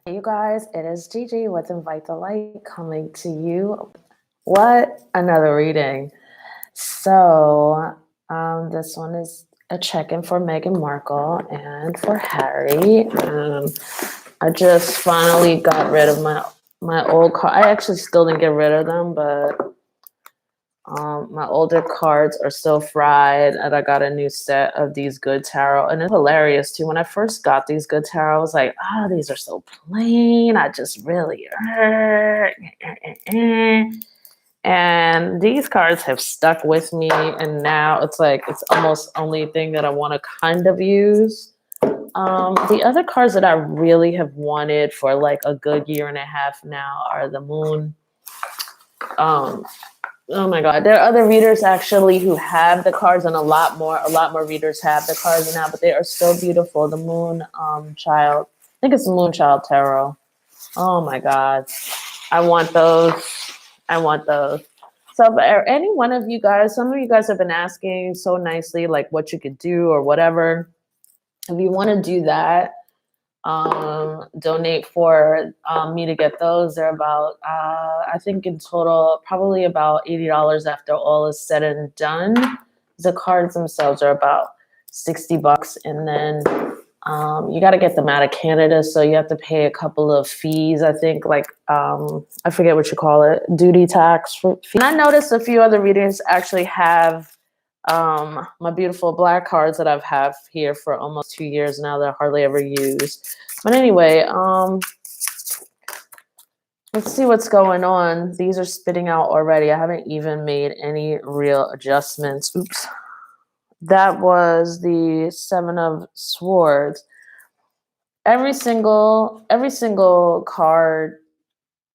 You guys, it is Gigi with Invite the Light coming to you. What? Another reading. So, this one is a check-in for Meghan Markle and for Harry. I just finally got rid of my old card. I actually still didn't get rid of them, but my older cards are still fried, and I got a new set of these good tarot. And it's hilarious too. When I first got these good tarot, I was like, these are so plain. I just really and these cards have stuck with me, and now it's like it's almost only thing that I want to kind of use. The other cards that I really have wanted for like a good year and a half now are the Moon. Oh my God. There are other readers actually who have the cards, and a lot more readers have the cards now, but they are still beautiful. The Moon Child. I think it's the Moon Child Tarot. Oh my God. I want those. I want those. So for any one of you guys, some of you guys have been asking so nicely like what you could do or whatever. If you want to do that, donate for me to get those. They're about I think in total probably about $80 after all is said and done. The cards themselves are about $60, and then you got to get them out of Canada, so you have to pay a couple of fees. I think like I forget what you call it, duty tax fee. And I noticed a few other readers actually have my beautiful black cards that I've have here for almost 2 years now that I hardly ever use. But anyway, let's see what's going on. These are spitting out already. I haven't even made any real adjustments. Oops. That was the Seven of Swords. Every single card,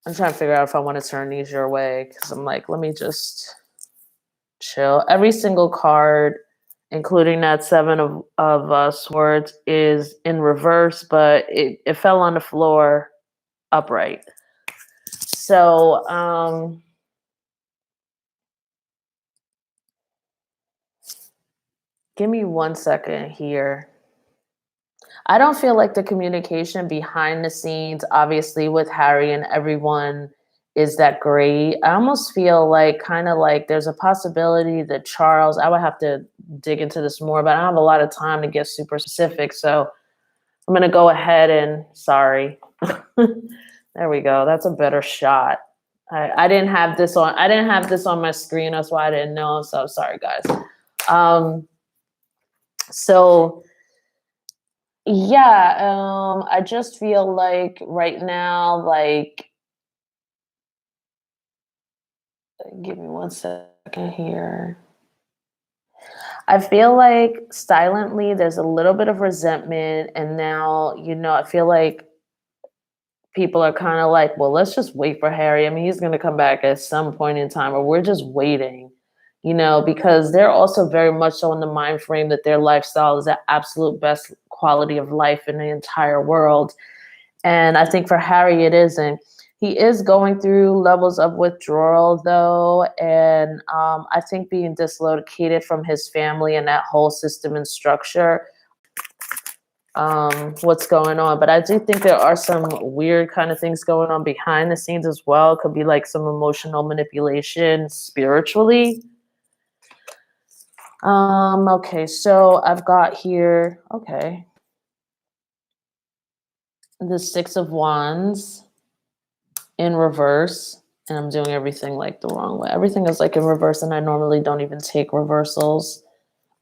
I'm trying to figure out if I want to turn these your way, because I'm like, let me just chill. Every single card, including that Seven of Swords, is in reverse, but it fell on the floor upright. So give me 1 second here. I don't feel like the communication behind the scenes, obviously with Harry and everyone, is that great. I almost feel like kind of like there's a possibility that Charles, I would have to dig into this more, but I don't have a lot of time to get super specific. So I'm going to go ahead and, sorry. There we go. That's a better shot. I didn't have this on. I didn't have this on my screen. That's why I didn't know. So sorry, guys. So yeah, I just feel like right now, like, give me 1 second here. I feel like silently there's a little bit of resentment, and now, I feel like people are kind of like, well, let's just wait for Harry. I mean, he's going to come back at some point in time, or we're just waiting, because they're also very much so in the mind frame that their lifestyle is the absolute best quality of life in the entire world. And I think for Harry, it isn't. He is going through levels of withdrawal, though, and I think being dislocated from his family and that whole system and structure, what's going on. But I do think there are some weird kind of things going on behind the scenes as well. Could be like some emotional manipulation spiritually. Okay, so I've got here, okay, the Six of Wands in reverse, and I'm doing everything like the wrong way. Everything is like in reverse, and I normally don't even take reversals.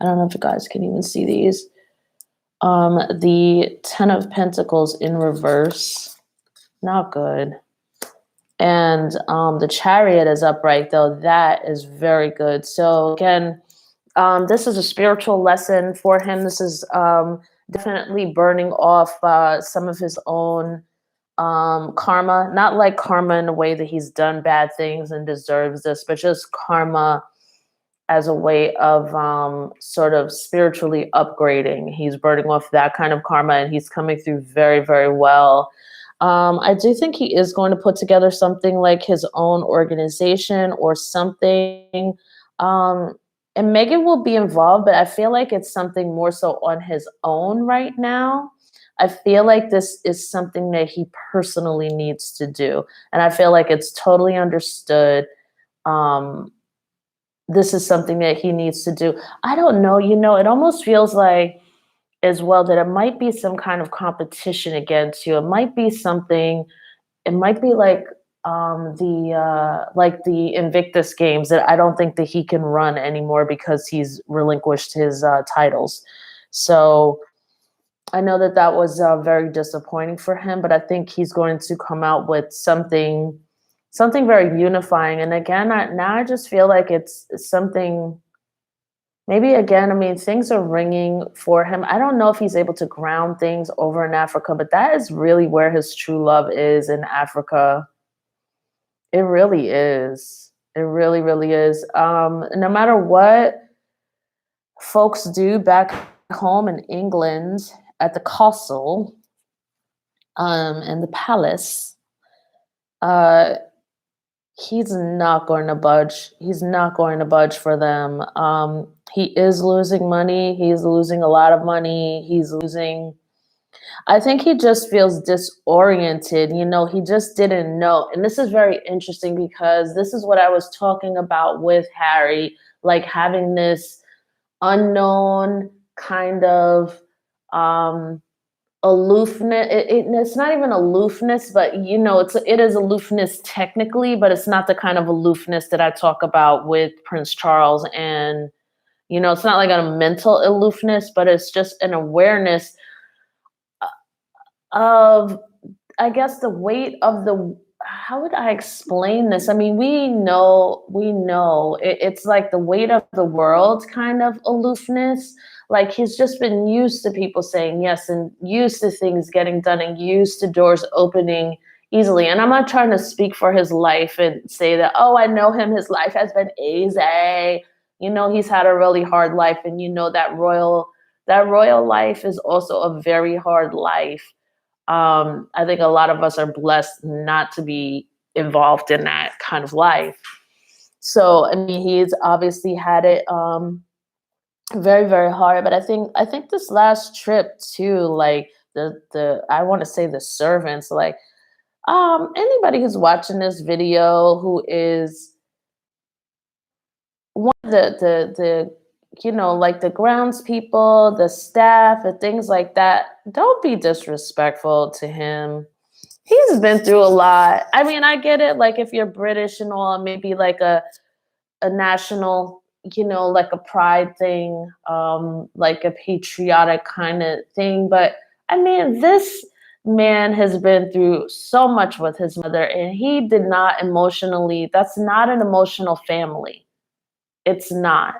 I don't know if you guys can even see these. The Ten of Pentacles in reverse, not good. And the Chariot is upright, though. That is very good. So again, this is a spiritual lesson for him. This is definitely burning off some of his own karma, not like karma in a way that he's done bad things and deserves this, but just karma as a way of sort of spiritually upgrading. He's burning off that kind of karma, and he's coming through very, very well. I do think he is going to put together something like his own organization or something. And Meghan will be involved, but I feel like it's something more so on his own right now. I feel like this is something that he personally needs to do. And I feel like it's totally understood. Um, this is something that he needs to do. I don't know, it almost feels like as well that it might be some kind of competition against you. It might be something, it might be like the Invictus games that I don't think that he can run anymore because he's relinquished his titles. So I know that that was very disappointing for him, but I think he's going to come out with something very unifying. And again, now I just feel like it's something. Maybe again, I mean, things are ringing for him. I don't know if he's able to ground things over in Africa, but that is really where his true love is in Africa. It really is. It really, really is. No matter what folks do back home in England at the castle, and the palace, uh, he's not going to budge. He's not going to budge for them. He is losing money. He's losing a lot of money. He's losing. I think he just feels disoriented. He just didn't know. And this is very interesting because this is what I was talking about with Harry, like having this unknown kind of aloofness. It's not even aloofness, but it is aloofness technically, but it's not the kind of aloofness that I talk about with Prince Charles. And it's not like a mental aloofness, but it's just an awareness of, I guess, the weight of the. How would I explain this? I mean, we know it's like the weight of the world kind of aloofness. Like he's just been used to people saying yes and used to things getting done and used to doors opening easily. And I'm not trying to speak for his life and say that, oh, I know him, his life has been easy. He's had a really hard life, and that royal life is also a very hard life. I think a lot of us are blessed not to be involved in that kind of life. So, I mean, he's obviously had it very, very hard. But I think this last trip too, like the I want to say the servants, like anybody who's watching this video who is one of the like the grounds people, the staff, and things like that, don't be disrespectful to him. He's been through a lot. I mean, I get it. Like, if you're British and all, maybe like a national, like a pride thing, like a patriotic kind of thing. But I mean, this man has been through so much with his mother, and he did not emotionally, that's not an emotional family. It's not.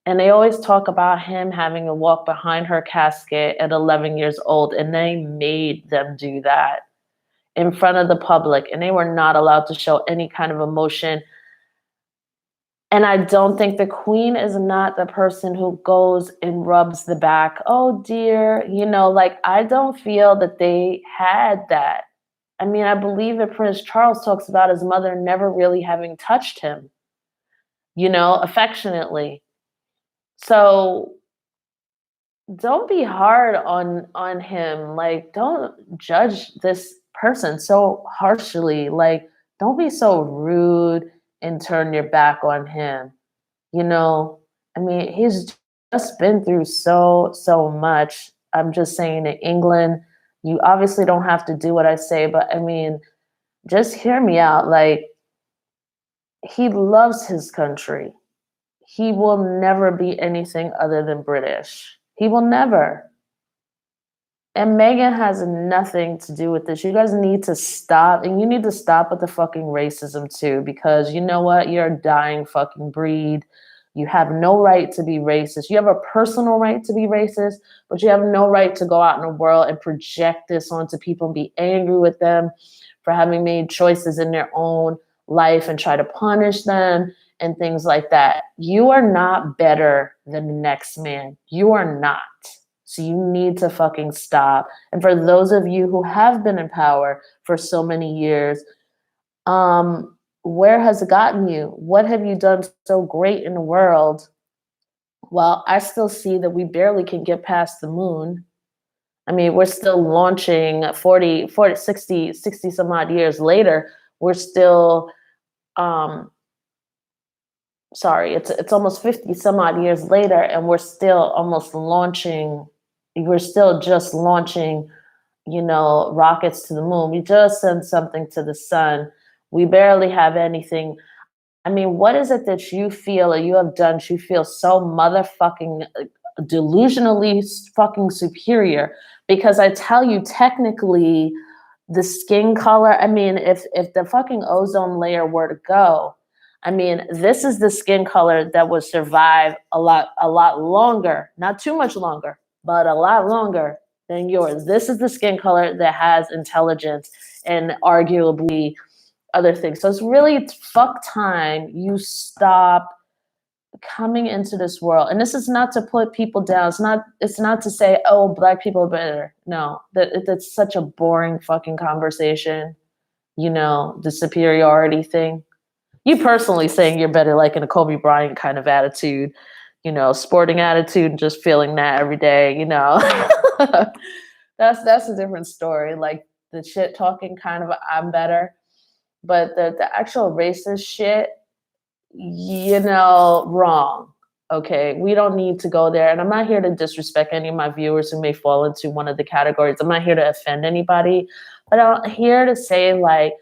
And they always talk about him having to walk behind her casket at 11 years old, and they made them do that in front of the public, and they were not allowed to show any kind of emotion. And I don't think the queen is not the person who goes and rubs the back. Oh dear, like I don't feel that they had that. I mean, I believe that Prince Charles talks about his mother never really having touched him, affectionately. So don't be hard on him. Like, don't judge this person so harshly. Like, don't be so rude and turn your back on him. you know I mean, he's just been through so much. I'm just saying, in England, you obviously don't have to do what I say, but I mean, just hear me out. Like, he loves his country. He will never be anything other than British. He will never. And Meghan has nothing to do with this. You guys need to stop, and you need to stop with the fucking racism too, because you know what? You're a dying fucking breed. You have no right to be racist. You have a personal right to be racist, but you have no right to go out in the world and project this onto people and be angry with them for having made choices in their own life and try to punish them and things like that. You are not better than the next man. You are not. So you need to fucking stop. And for those of you who have been in power for so many years, where has it gotten you? What have you done so great in the world? Well, I still see that we barely can get past the moon. I mean, we're still launching 60 some odd years later. We're still, um, sorry, it's almost 50 some odd years later, and we're still almost launching, we're still just launching, rockets to the moon. We just sent something to the sun. We barely have anything. I mean, what is it that you feel or you have done you feel so motherfucking delusionally fucking superior? Because I tell you, technically, the skin color, I mean, if the fucking ozone layer were to go, I mean, this is the skin color that would survive a lot longer, not too much longer, but a lot longer than yours. This is the skin color that has intelligence and arguably other things. So it's really fuck time you stop coming into this world. And this is not to put people down. It's not to say, oh, black people are better. No, that's such a boring fucking conversation. The superiority thing. You personally saying you're better, like in a Kobe Bryant kind of attitude, sporting attitude, and just feeling that every day, that's a different story. Like the shit talking kind of I'm better. But the actual racist shit, wrong. Okay, we don't need to go there. And I'm not here to disrespect any of my viewers who may fall into one of the categories. I'm not here to offend anybody, but I'm here to say, like,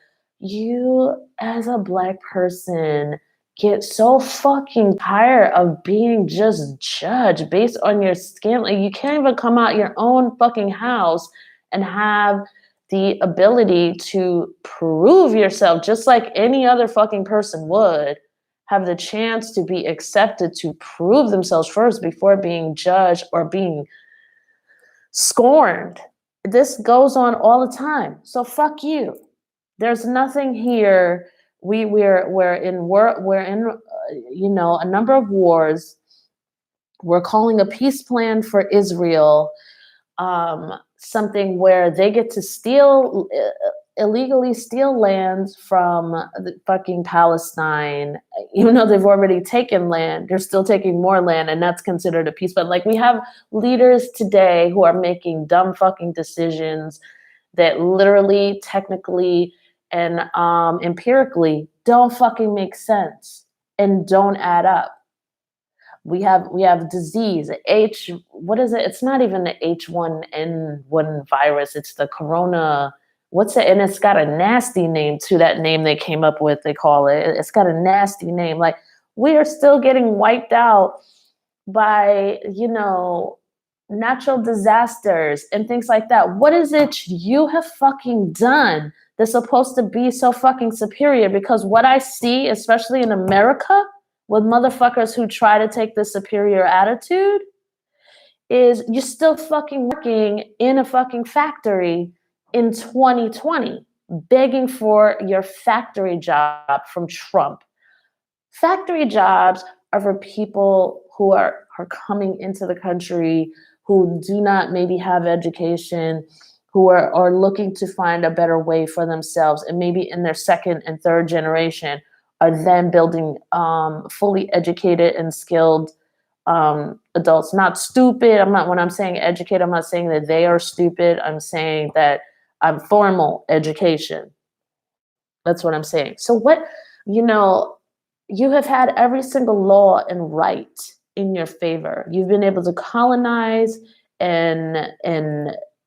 you as a black person get so fucking tired of being just judged based on your skin. Like, you can't even come out your own fucking house and have the ability to prove yourself just like any other fucking person would, have the chance to be accepted, to prove themselves first before being judged or being scorned. This goes on all the time. So fuck you. There's nothing here. We're in a number of wars. We're calling a peace plan for Israel, something where they get to illegally steal land from the fucking Palestine. Even though they've already taken land, they're still taking more land, and that's considered a peace. But like, we have leaders today who are making dumb fucking decisions that literally, technically, and empirically don't fucking make sense and don't add up. We have disease, what is it? It's not even the H1N1 virus. It's the corona. What's it? And it's got a nasty name too. That name they came up with, they call it. It's got a nasty name. Like, we are still getting wiped out by, natural disasters and things like that. What is it you have fucking done that's supposed to be so fucking superior? Because what I see, especially in America, with motherfuckers who try to take the superior attitude, is you're still fucking working in a fucking factory in 2020, begging for your factory job from Trump. Factory jobs are for people who are coming into the country, who do not maybe have education, who are looking to find a better way for themselves, and maybe in their second and third generation are then building fully educated and skilled adults. Not stupid. When I'm saying educated, I'm not saying that they are stupid. I'm saying that I'm formal education. That's what I'm saying. So you have had every single law and right in your favor. You've been able to colonize and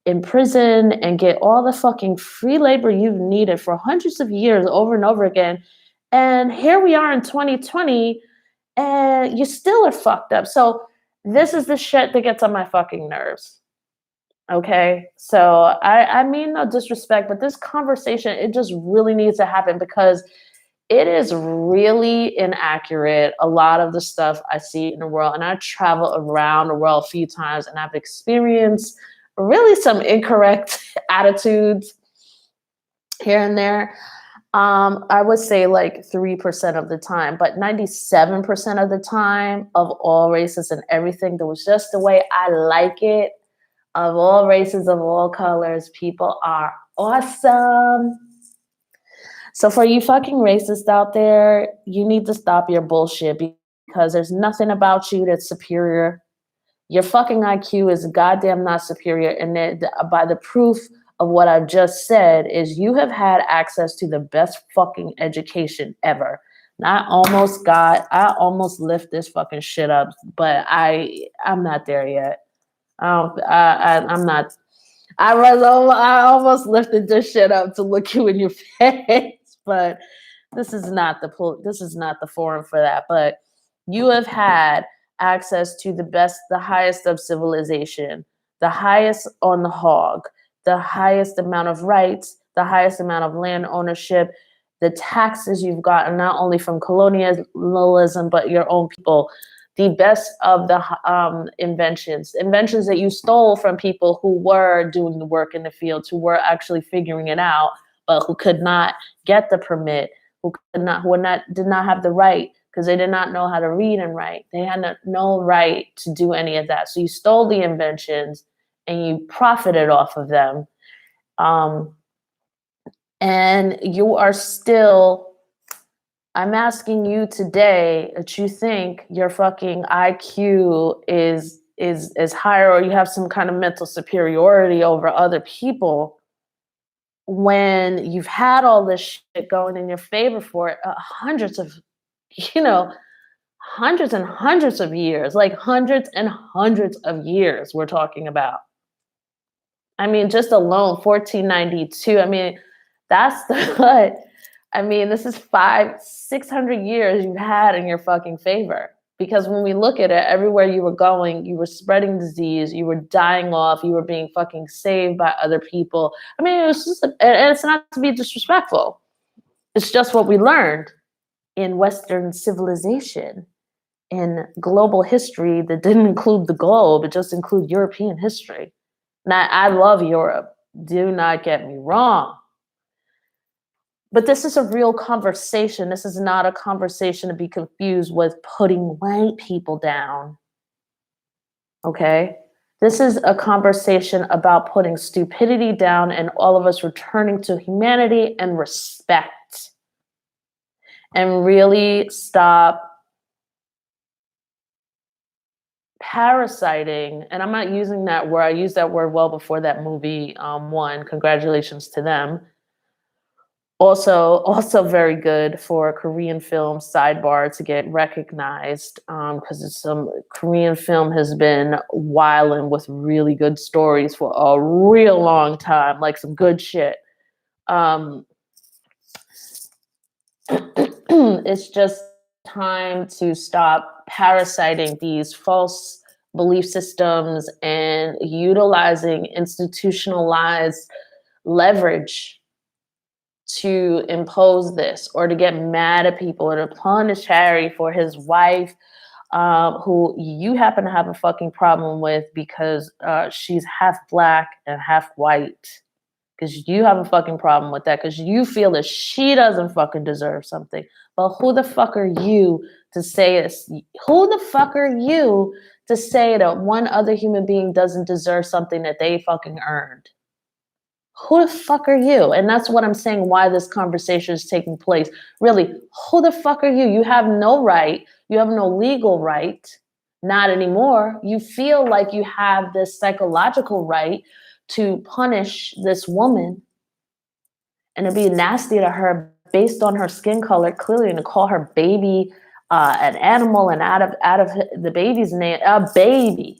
imprison and get all the fucking free labor you've needed for hundreds of years over and over again. And here we are in 2020, and you still are fucked up. So this is the shit that gets on my fucking nerves. Okay, so I mean no disrespect, but this conversation, it just really needs to happen, because it is really inaccurate, a lot of the stuff I see in the world. And I travel around the world a few times, and I've experienced really some incorrect attitudes here and there. I would say like 3% of the time, but 97% of the time, of all races and everything, that was just the way I like it. Of all races, of all colors, people are awesome. So for you fucking racists out there, you need to stop your bullshit, because there's nothing about you that's superior. Your fucking IQ is goddamn not superior. And by the proof of what I've just said is you have had access to the best fucking education ever. And I almost lift this fucking shit up, but I'm not there yet. I'm not. I almost lifted this shit up to look you in your face, but this is not the forum for that. But you have had access to the highest of civilization, the highest on the hog, the highest amount of rights, the highest amount of land ownership, the taxes you've gotten not only from colonialism but your own people, the best of the inventions that you stole from people who were doing the work in the fields, who were actually figuring it out, but who could not get the permit, did not have the right because they did not know how to read and write. They had no right to do any of that. So you stole the inventions and you profited off of them. And you are still, I'm asking you today that you think your fucking IQ is higher, or you have some kind of mental superiority over other people, when you've had all this shit going in your favor for hundreds and hundreds of years, like hundreds and hundreds of years we're talking about. I mean, just alone, 1492. I mean, that's this is 600 years you've had in your fucking favor. Because when we look at it, everywhere you were going, you were spreading disease, you were dying off, you were being fucking saved by other people. I mean, it was just, and it's not to be disrespectful. It's just what we learned in Western civilization, in global history that didn't include the globe, it just included European history. Now, I love Europe. Do not get me wrong. But this is a real conversation. This is not a conversation to be confused with putting white people down. Okay? This is a conversation about putting stupidity down and all of us returning to humanity and respect. And really stop parasiting. And I'm not using that word. I used that word well before that movie won. Congratulations to them. Also very good for a Korean film, sidebar, to get recognized, because some Korean film has been wilding with really good stories for a real long time, like some good shit. It's just time to stop parasiting these false belief systems and utilizing institutionalized leverage to impose this, or to get mad at people, or to punish Harry for his wife, who you happen to have a fucking problem with because she's half black and half white. Because you have a fucking problem with that, because you feel that she doesn't fucking deserve something. But who the fuck are you to say this? Who the fuck are you to say that one other human being doesn't deserve something that they fucking earned? Who the fuck are you? And that's what I'm saying, why this conversation is taking place. Really, who the fuck are you? You have no right. You have no legal right. Not anymore. You feel like you have this psychological right to punish this woman and to be nasty to her based on her skin color, clearly, and to call her baby an animal, and out of the baby's name, a baby.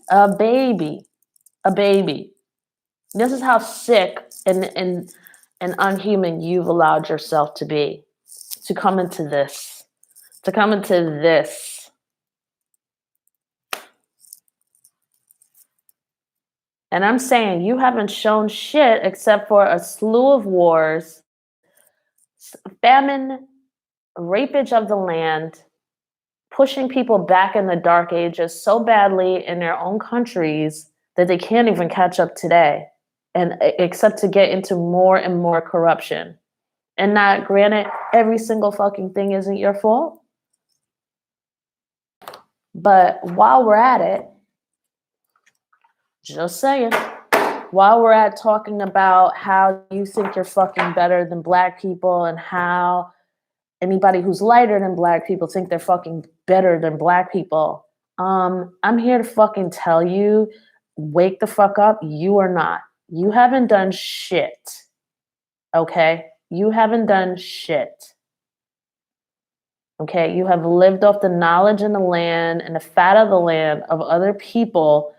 This is how sick and unhuman you've allowed yourself to be, to come into this. And I'm saying you haven't shown shit except for a slew of wars, famine, rapage of the land, pushing people back in the dark ages so badly in their own countries that they can't even catch up today, and except to get into more and more corruption. And not, granted, every single fucking thing isn't your fault. But while we're at it, just saying, while we're at talking about how you think you're fucking better than black people, and how anybody who's lighter than black people think they're fucking better than black people, I'm here to fucking tell you, wake the fuck up. You are not. You haven't done shit. Okay? You haven't done shit. Okay? You have lived off the knowledge and the land and the fat of the land of other people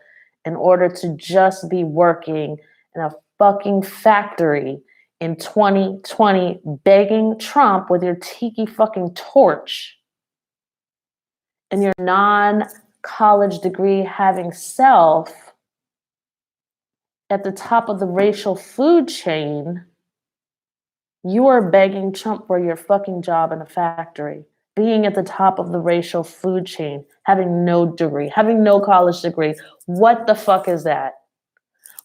in order to just be working in a fucking factory in 2020, begging Trump with your tiki fucking torch and your non college degree having self at the top of the racial food chain. You are begging Trump for your fucking job in a factory, being at the top of the racial food chain, having no degree, having no college degree. What the fuck is that?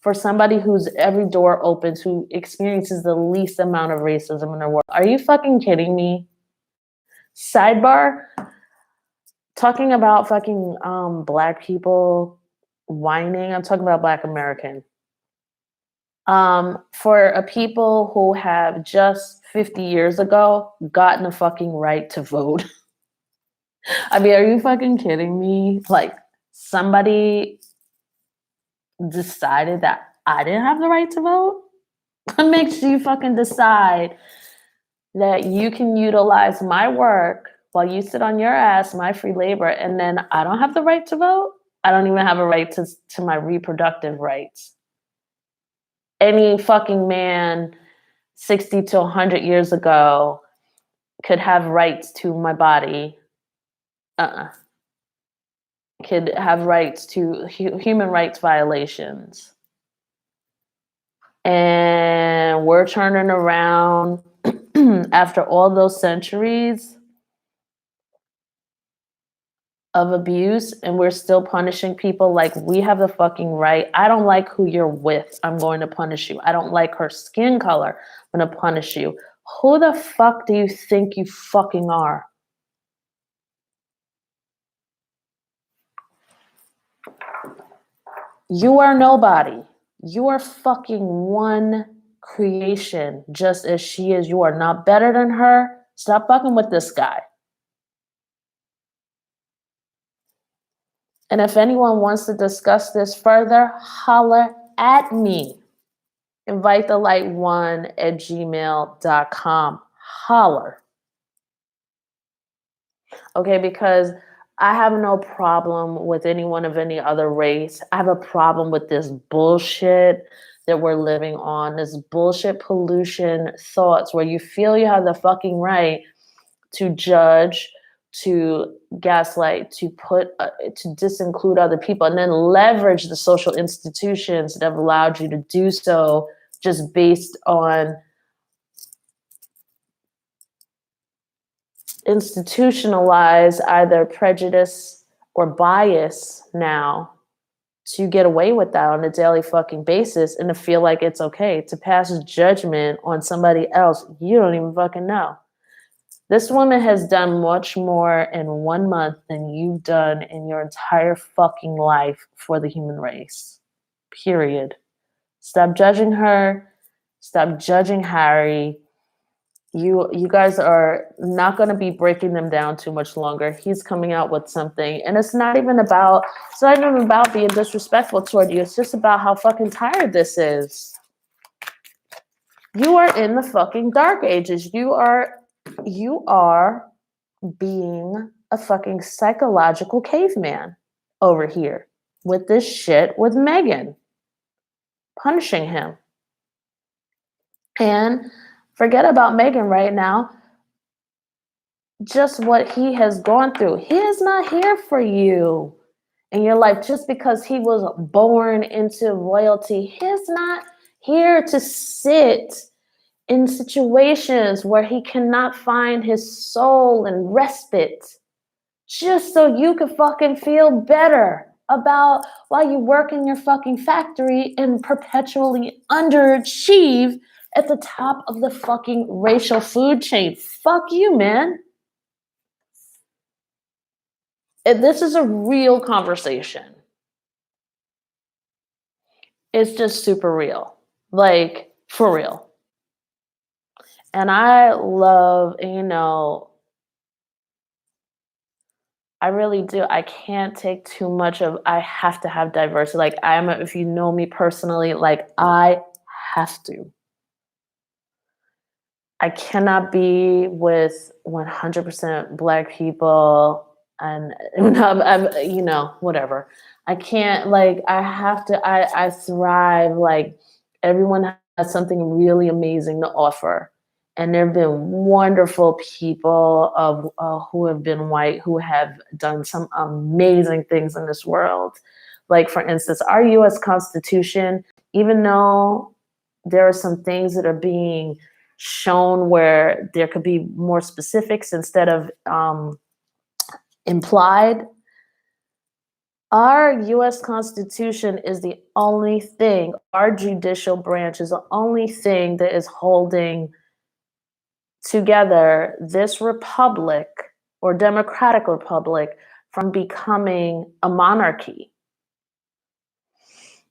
For somebody whose every door opens, who experiences the least amount of racism in their world. Are you fucking kidding me? Sidebar, talking about fucking black people whining, I'm talking about Black American. For a people who have just 50 years ago gotten a fucking right to vote. I mean, are you fucking kidding me? Like, somebody decided that I didn't have the right to vote? What makes you fucking decide that you can utilize my work while you sit on your ass, my free labor, and then I don't have the right to vote? I don't even have a right to my reproductive rights. Any fucking man 60 to 100 years ago could have rights to my body. Could have rights to human rights violations. And we're turning around after all those centuries of abuse, and we're still punishing people like we have the fucking right. I don't like who you're with. I'm going to punish you. I don't like her skin color. I'm going to punish you. Who the fuck do you think you fucking are? You are nobody. You are fucking one creation, just as she is. You are not better than her. Stop fucking with this guy. And if anyone wants to discuss this further, holler at me. invitethelight1@gmail.com. Holler. Okay, because I have no problem with anyone of any other race. I have a problem with this bullshit that we're living on, this bullshit pollution thoughts where you feel you have the fucking right to judge, to gaslight, to disinclude other people, and then leverage the social institutions that have allowed you to do so just based on institutionalize either prejudice or bias now to get away with that on a daily fucking basis and to feel like it's okay to pass judgment on somebody else you don't even fucking know. This woman has done much more in 1 month than you've done in your entire fucking life for the human race. Period. Stop judging her. Stop judging Harry. You guys are not going to be breaking them down too much longer. He's coming out with something, and it's not even about being disrespectful toward you. It's just about how fucking tired this is. You are in the fucking dark ages. You are being a fucking psychological caveman over here with this shit with Meghan, punishing him. And forget about Meghan right now. Just what he has gone through. He is not here for you in your life just because he was born into royalty. He's not here to sit in situations where he cannot find his soul and respite just so you can fucking feel better about while you work in your fucking factory and perpetually underachieve at the top of the fucking racial food chain. Fuck you, man. This is a real conversation. It's just super real. Like, for real. And I love, I really do. I can't take too much of, I have to have diversity. Like if you know me personally, like I have to. I cannot be with 100% Black people and whatever. I can't, like, I have to, I thrive. Like, everyone has something really amazing to offer. And there have been wonderful people who have been white who have done some amazing things in this world. Like, for instance, our US Constitution, even though there are some things that are being shown where there could be more specifics instead of implied. Our US Constitution is the only thing, our judicial branch is the only thing that is holding together this republic or democratic republic from becoming a monarchy.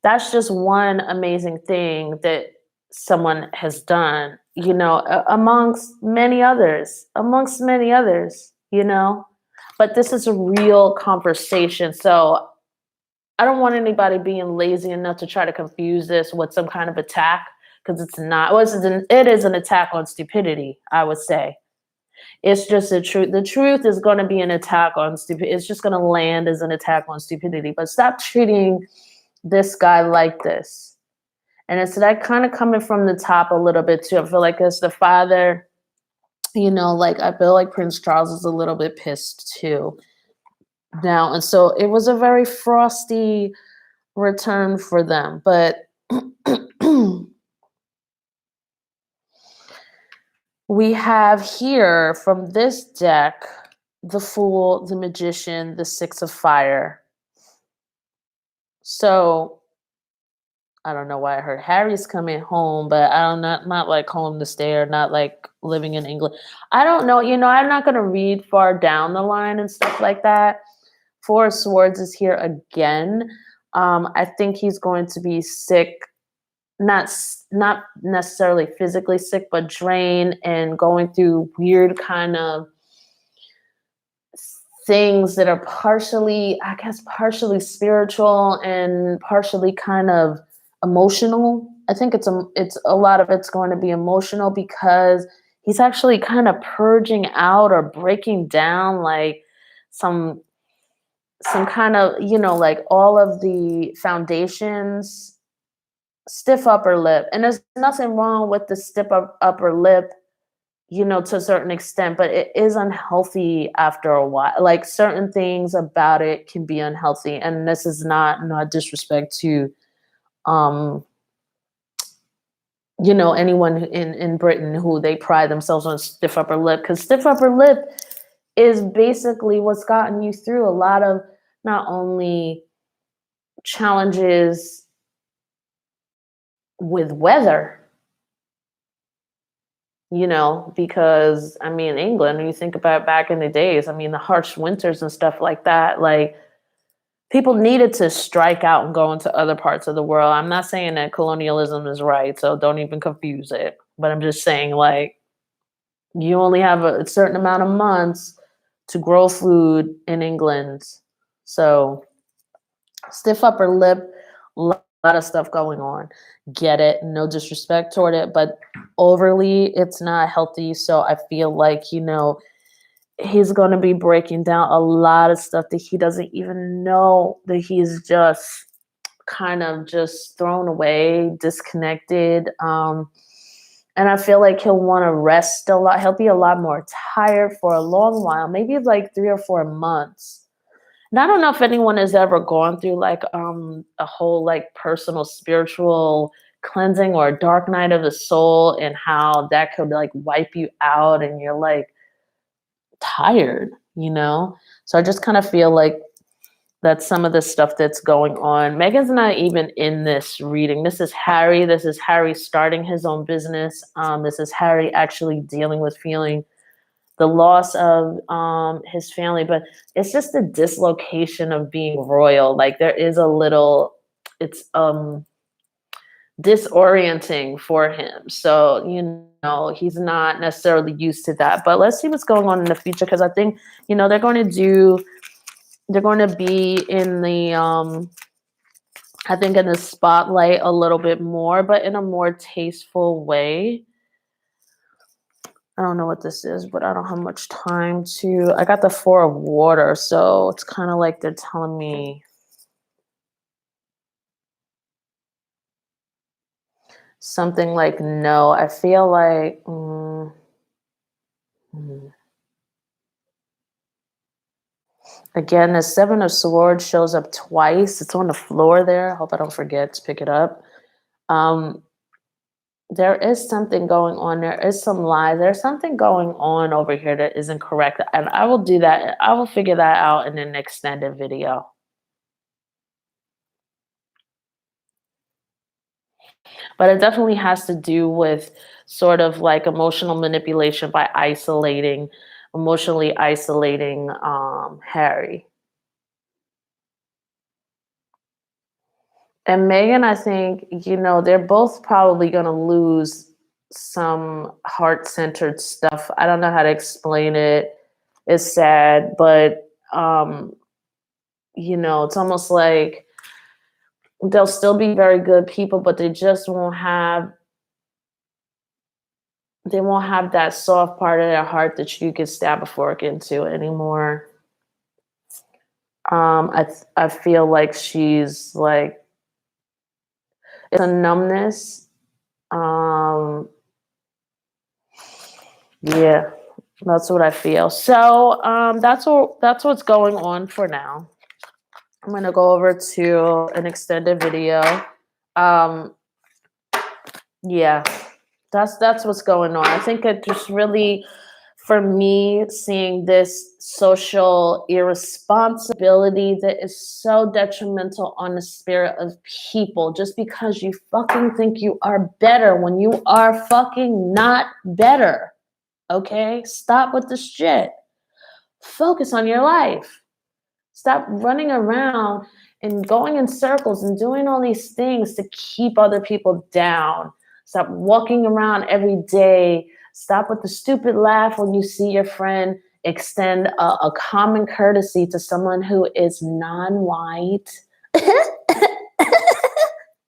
That's just one amazing thing that someone has done, amongst many others. But this is a real conversation. So I don't want anybody being lazy enough to try to confuse this with some kind of attack, because it's not. Well, it is an attack on stupidity, I would say. It's just the truth. The truth is going to be an attack on stupidity. It's just going to land as an attack on stupidity. But stop treating this guy like this. And it's that kind of coming from the top a little bit too. I feel like as the father, like I feel like Prince Charles is a little bit pissed too now. And so it was a very frosty return for them. But we have here from this deck the Fool, the Magician, the Six of Fire. So I don't know why I heard Harry's coming home, but I don't not like home to stay or not like living in England. I don't know. I'm not going to read far down the line and stuff like that. Four of Swords is here again. I think he's going to be sick, not necessarily physically sick, but drained and going through weird kind of things that are partially spiritual and partially kind of emotional. I think it's a lot of it's going to be emotional because he's actually kind of purging out or breaking down like some kind of, like all of the foundations, stiff upper lip. And there's nothing wrong with the stiff upper lip, to a certain extent, but it is unhealthy after a while. Like certain things about it can be unhealthy. And this is not disrespect to, anyone in Britain who they pride themselves on stiff upper lip, because stiff upper lip is basically what's gotten you through a lot of not only challenges with weather, because England, when you think about back in the days, the harsh winters and stuff like that, like people needed to strike out and go into other parts of the world. I'm not saying that colonialism is right, so don't even confuse it. But I'm just saying, like, you only have a certain amount of months to grow food in England. So stiff upper lip, a lot of stuff going on. Get it, no disrespect toward it, but overly, it's not healthy. So I feel like, he's going to be breaking down a lot of stuff that he doesn't even know that he's just kind of just thrown away, disconnected. And I feel like he'll want to rest a lot. He'll be a lot more tired for a long while, maybe like 3 or 4 months. And I don't know if anyone has ever gone through like a whole like personal spiritual cleansing or a dark night of the soul, and how that could like wipe you out and you're like tired, So I just kind of feel like that's some of the stuff that's going on. Meghan's not even in this reading. This is Harry. This is Harry starting his own business. This is Harry actually dealing with feeling the loss of his family, but it's just the dislocation of being royal. Like there is a little, it's disorienting for him. So, he's not necessarily used to that, but let's see what's going on in the future. Cause I think, they're going to do they're going to be in the I think in the spotlight a little bit more, but in a more tasteful way. I don't know what this is, but I don't have much time to. I got the Four of Water, so it's kind of like they're telling me something like no. I feel like again, the Seven of Swords shows up twice. It's on the floor there. I hope I don't forget to pick it up. Um, there is something going on. There is some lies. There's something going on over here that isn't correct. And I will do that. I will figure that out in an extended video. But it definitely has to do with sort of like emotional manipulation by emotionally isolating Harry. And Meghan, I think, they're both probably going to lose some heart centered stuff. I don't know how to explain it. It's sad, but, it's almost like they'll still be very good people, but they just won't have that soft part of their heart that you could stab a fork into anymore. I feel like she's like, it's a numbness. Yeah, that's what I feel. So that's what's going on for now. I'm gonna go over to an extended video. Um, yeah, that's what's going on. I think it just really, for me, seeing this social irresponsibility that is so detrimental on the spirit of people, just because you fucking think you are better when you are fucking not better. Okay? Stop with the shit. Focus on your life. Stop running around and going in circles and doing all these things to keep other people down. Stop walking around every day. Stop with the stupid laugh when you see your friend extend a common courtesy to someone who is non-white.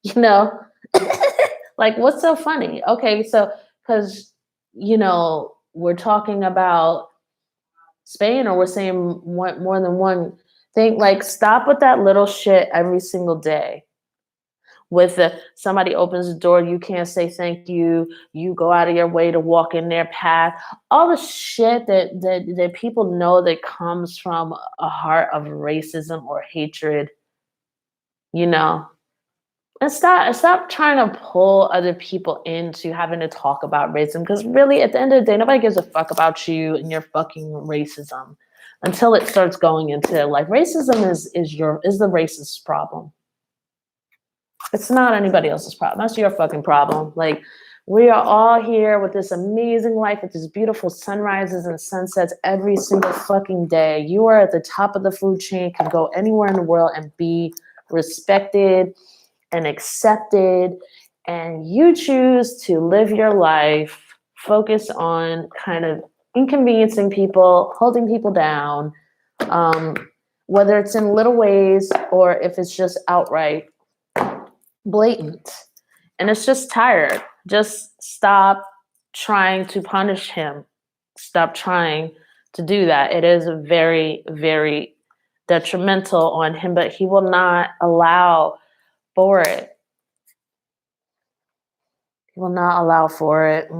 you know, like, what's so funny? Okay, so because we're talking about Spain, or we're saying more than one thing. Like, stop with that little shit every single day. With somebody opens the door, you can't say thank you. You go out of your way to walk in their path. All the shit that people know that comes from a heart of racism or hatred. You know, and stop trying to pull other people into having to talk about racism, because really, at the end of the day, nobody gives a fuck about you and your fucking racism until it starts going into like racism is the racist problem. It's not anybody else's problem. That's your fucking problem. Like, we are all here with this amazing life, with these beautiful sunrises and sunsets every single fucking day. You are at the top of the food chain, can go anywhere in the world and be respected and accepted, and you choose to live your life, focus on kind of inconveniencing people, holding people down, whether it's in little ways or if it's just outright blatant. And it's just tired. Just stop trying to punish him. Stop trying to do that. It is very, very detrimental on him, but he will not allow for it. He will not allow for it.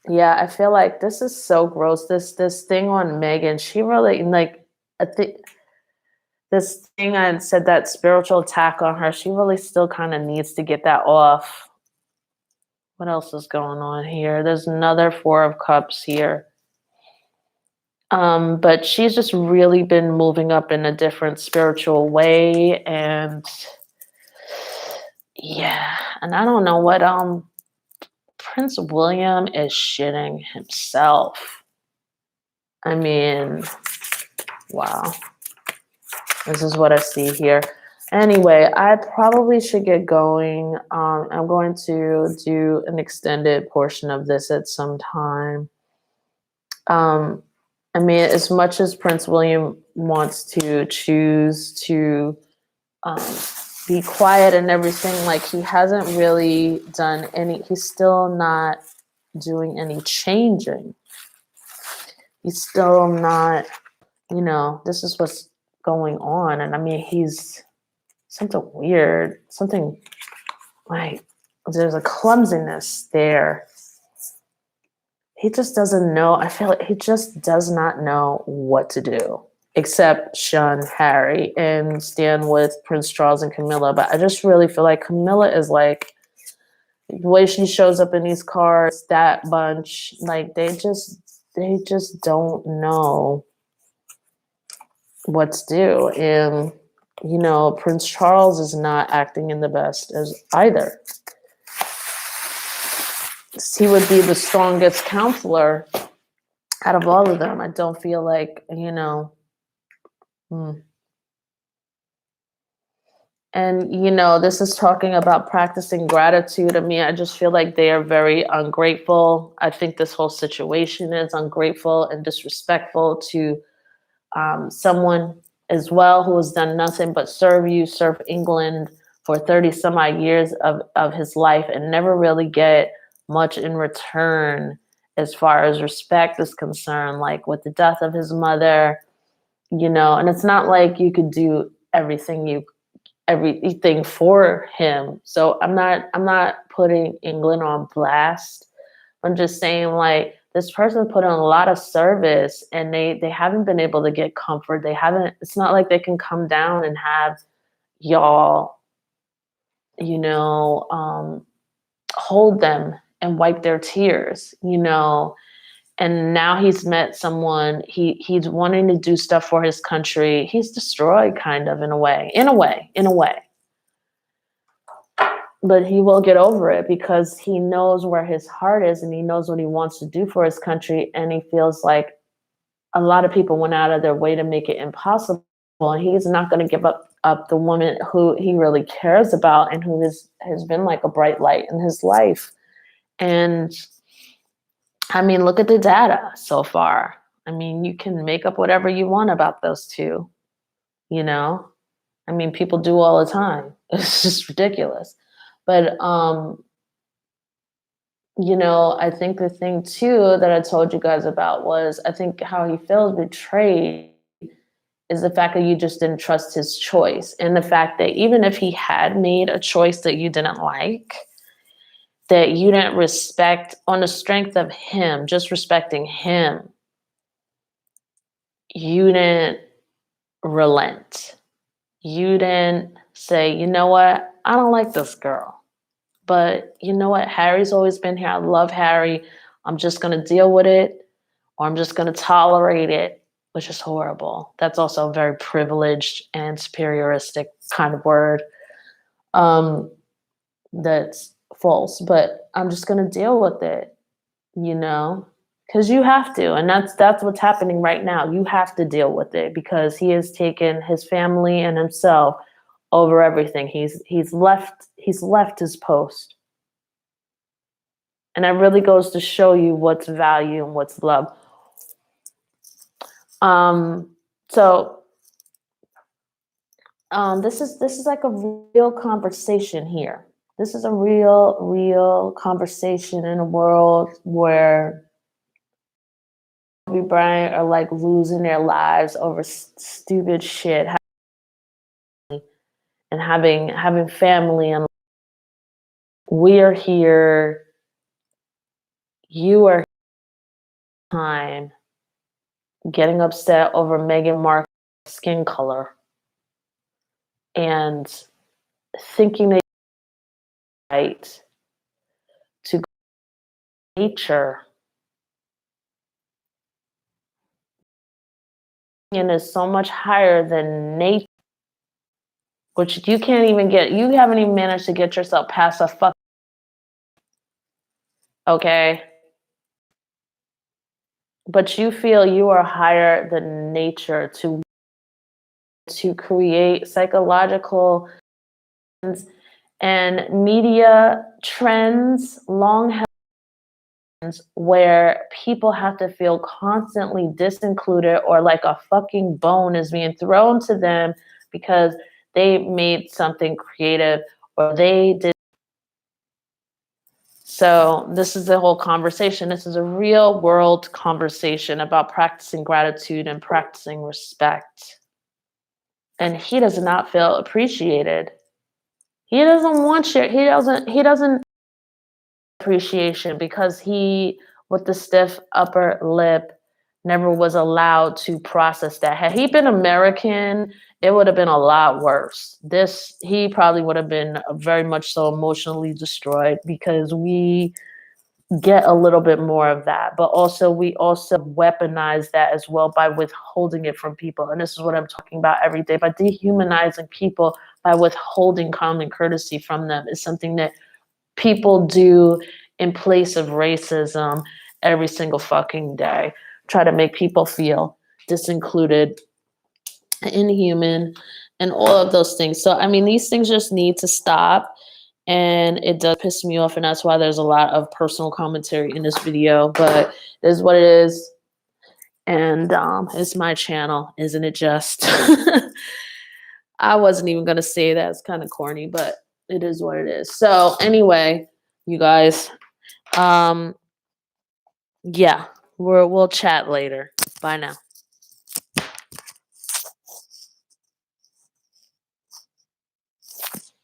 Yeah, I feel like this is so gross. This thing on Meghan, she really, like, I think this thing I said, that spiritual attack on her, she really still kind of needs to get that off. What else is going on here? There's another Four of Cups here. But she's just really been moving up in a different spiritual way, and yeah, and I don't know what Prince William is shitting himself. I mean, wow. This is what I see here. Anyway, I probably should get going. I'm going to do an extended portion of this at some time. I mean, as much as Prince William wants to choose to um, be quiet and everything, like he hasn't really done any, he's still not doing any changing. He's still not, this is what's going on. And I mean, he's something weird, something like there's a clumsiness there. He just doesn't know. I feel like he just does not know what to do except shun Harry and stand with Prince Charles and Camilla. But I just really feel like Camilla is like the way she shows up in these cards, that bunch, like they just don't know what's due. And Prince Charles is not acting in the best as either. He would be the strongest counselor out of all of them. I don't feel like, And, this is talking about practicing gratitude. I mean, I just feel like they are very ungrateful. I think this whole situation is ungrateful and disrespectful to someone as well who has done nothing but serve England for 30 some odd years of his life and never really get much in return as far as respect is concerned, like with the death of his mother, and it's not like you could do everything for him. So I'm not putting England on blast. I'm just saying, like, this person put in a lot of service and they haven't been able to get comfort. It's not like they can come down and have y'all, hold them and wipe their tears, and now he's met someone, he's wanting to do stuff for his country. He's destroyed kind of in a way. But he will get over it because he knows where his heart is and he knows what he wants to do for his country. And he feels like a lot of people went out of their way to make it impossible. And he's not going to give up the woman who he really cares about and who has been like a bright light in his life. And I mean, look at the data so far. I mean, you can make up whatever you want about those two, I mean, people do all the time. It's just ridiculous. But, I think the thing too that I told you guys about was I think how he feels betrayed is the fact that you just didn't trust his choice. And the fact that even if he had made a choice that you didn't like, that you didn't respect on the strength of him, just respecting him, you didn't relent. You didn't say, you know what? I don't like this girl. But you know what? Harry's always been here. I love Harry. I'm just going to deal with it, or I'm just going to tolerate it, which is horrible. That's also a very privileged and superioristic kind of word. That's false, but I'm just going to deal with it, because you have to. And that's what's happening right now. You have to deal with it because he has taken his family and himself over everything. He's left his post. And that really goes to show you what's value and what's love. This is like a real conversation here. This is a real conversation in a world where Kobe Bryant are like losing their lives over stupid shit and having family, and we are here. You are time getting upset over Meghan Markle's skin color and thinking that you're right to nature and is so much higher than nature, which you can't even get. You haven't even managed to get yourself past a fuck. Okay. But you feel you are higher than nature to create psychological and media trends, long where people have to feel constantly disincluded or like a fucking bone is being thrown to them because they made something creative or they did. So this is the whole conversation. This is a real world conversation about practicing gratitude and practicing respect. And he does not feel appreciated. He doesn't want your, he doesn't appreciation because he, with the stiff upper lip, never was allowed to process that. Had he been American, it would have been a lot worse. This, he probably would have been very much so emotionally destroyed because we get a little bit more of that, but also we also weaponize that as well by withholding it from people. And this is what I'm talking about every day, by dehumanizing people, by withholding common courtesy from them is something that people do in place of racism every single fucking day. Try to make people feel disincluded, inhuman, and all of those things. So, I mean, these things just need to stop. And it does piss me off. And that's why there's a lot of personal commentary in this video. But it is what it is. And it's my channel, isn't it just? I wasn't even going to say that. It's kind of corny, but it is what it is. So, anyway, you guys, yeah, we'll chat later. Bye now.